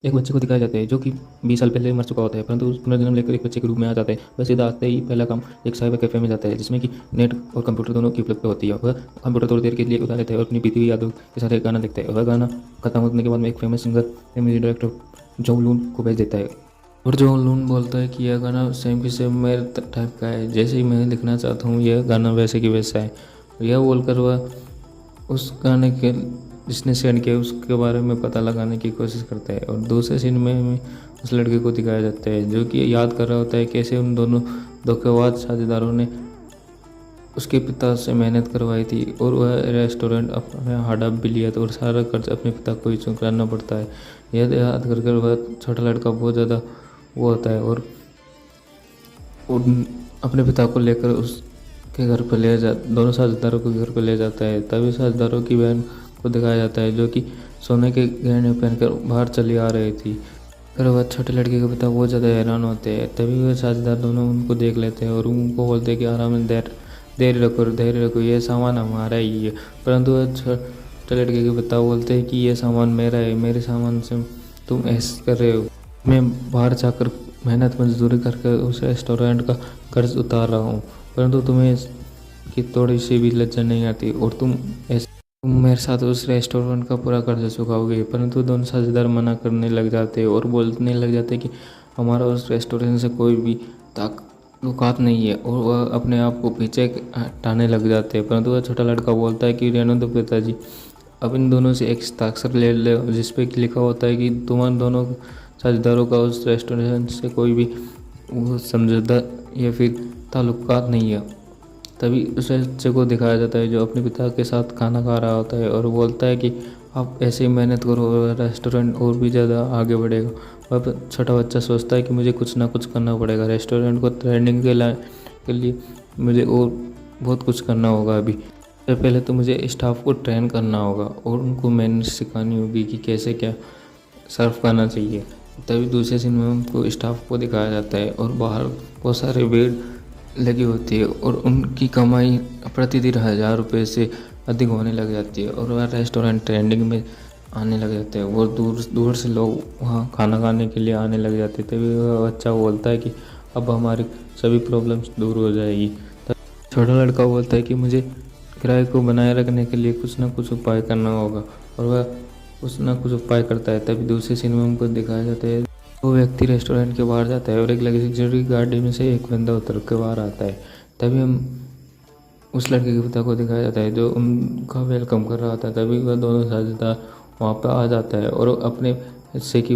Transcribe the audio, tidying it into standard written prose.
एक बच्चे को दिखाया जाता है जो कि 20 साल पहले मर चुका होता है, परंतु पुनर्जन्म लेकर एक बच्चे के रूप में आ जाता है। वह सीधा आते ही पहला काम एक साइबर कैफे में जाता है जिसमें कि नेट और कंप्यूटर दोनों की उपलब्ध होती है। वह कंप्यूटर थोड़ी देर के लिए उतार लेता है और अपनी बीती हुई यादों के साथ एक गाना लिखता है। वह गाना खत्म होने के बाद में एक फेमस सिंगर या म्यूजिक डायरेक्टर जो लून को भेज देता है और जो लून बोलता है कि यह गाना सेम की सेम मेरे टाइप का है, जैसे ही मैं लिखना चाहता हूँ यह गाना वैसे की वैसा है। यह बोलकर वह उस गाने के जिसने सेंड किया उसके बारे में पता लगाने की कोशिश करता है। और दूसरे सीन में उस लड़के को दिखाया जाता है जो कि याद कर रहा होता है कैसे उन दोनों धोखेबाज साझेदारों ने उसके पिता से मेहनत करवाई थी और वह रेस्टोरेंट अपने हड़प भी लिया था और सारा खर्च अपने पिता को ही चुकाना पड़ता है। यह याद कर कर वह छोटा लड़का बहुत ज़्यादा वो होता है और अपने पिता को लेकर उसके घर पर ले जा दोनों साझेदारों को घर पर ले जाता है। तभी साझेदारों की बहन को दिखाया जाता है जो कि सोने के गहने पहनकर बाहर चली आ रही थी। फिर वह छोटे लड़के के पिता बहुत ज़्यादा हैरान होते हैं। तभी वह साझेदार दोनों उनको देख लेते हैं और उनको बोलते हैं कि आराम में धैर्य रखो, ये सामान हमारा ही है। परंतु वह छोटे लड़के के पिता बोलते हैं कि ये सामान मेरा है, मेरे सामान से तुम ऐसे कर रहे हो। मैं बाहर जाकर मेहनत मजदूरी करके उस रेस्टोरेंट का कर्ज उतार रहा हूँ, परंतु तुम्हें कि थोड़ी सी भी लज्जा नहीं आती और तुम मेरे साथ उस रेस्टोरेंट का पूरा कर्ज चुकाओगे। परंतु दोनों साझेदार मना करने लग जाते हैं और बोलने लग जाते हैं कि हमारा उस रेस्टोरेंट से कोई भी ताल्लुकात नहीं है और वह अपने आप को पीछे हटाने लग जाते हैं। परंतु वह छोटा लड़का बोलता है कि रहने दो पिताजी, अब इन दोनों से एक हस्ताक्षर ले ले जिस पे लिखा होता है कि तुम्हारे दोनों साझेदारों का उस रेस्टोरेंट से कोई भी वो समझौता या फिर ताल्लुकात नहीं है। तभी उस बच्चे को दिखाया जाता है जो अपने पिता के साथ खाना खा रहा होता है और बोलता है कि आप ऐसे ही मेहनत करो और रेस्टोरेंट और भी ज़्यादा आगे बढ़ेगा। वह छोटा बच्चा सोचता है कि मुझे कुछ ना कुछ करना पड़ेगा, रेस्टोरेंट को ट्रेंडिंग के लिए मुझे और बहुत कुछ करना होगा। अभी सबसे पहले तो मुझे स्टाफ को ट्रेन करना होगा और उनको मैनर्स सिखानी होगी कि कैसे क्या सर्व करना चाहिए। तभी दूसरे सीन में उनको स्टाफ को दिखाया जाता है और बाहर बहुत सारे भीड़ लगी होती है और उनकी कमाई प्रतिदिन 1000 रुपये से अधिक होने लग जाती है और वह रेस्टोरेंट ट्रेंडिंग में आने लग जाते हैं। वो दूर दूर से लोग वहाँ खाना खाने के लिए आने लग जाते हैं। तभी वह बच्चा बोलता है कि अब हमारी सभी प्रॉब्लम्स दूर हो जाएगी। तब छोटा लड़का बोलता है कि मुझे किराए को बनाए रखने के लिए कुछ ना कुछ उपाय करना होगा और वह कुछ ना कुछ उपाय करता है। तभी दूसरे सीन में हमको दिखाया जाता है वो व्यक्ति रेस्टोरेंट के बाहर जाता है और एक लग्जरी गाड़ी में से एक बंदा उतर के बाहर आता है। तभी हम उस लड़के के पिता को दिखाया जाता है जो उनका वेलकम कर रहा था। तभी वह दोनों साझेदार वहाँ पर आ जाता है और अपने हिस्से की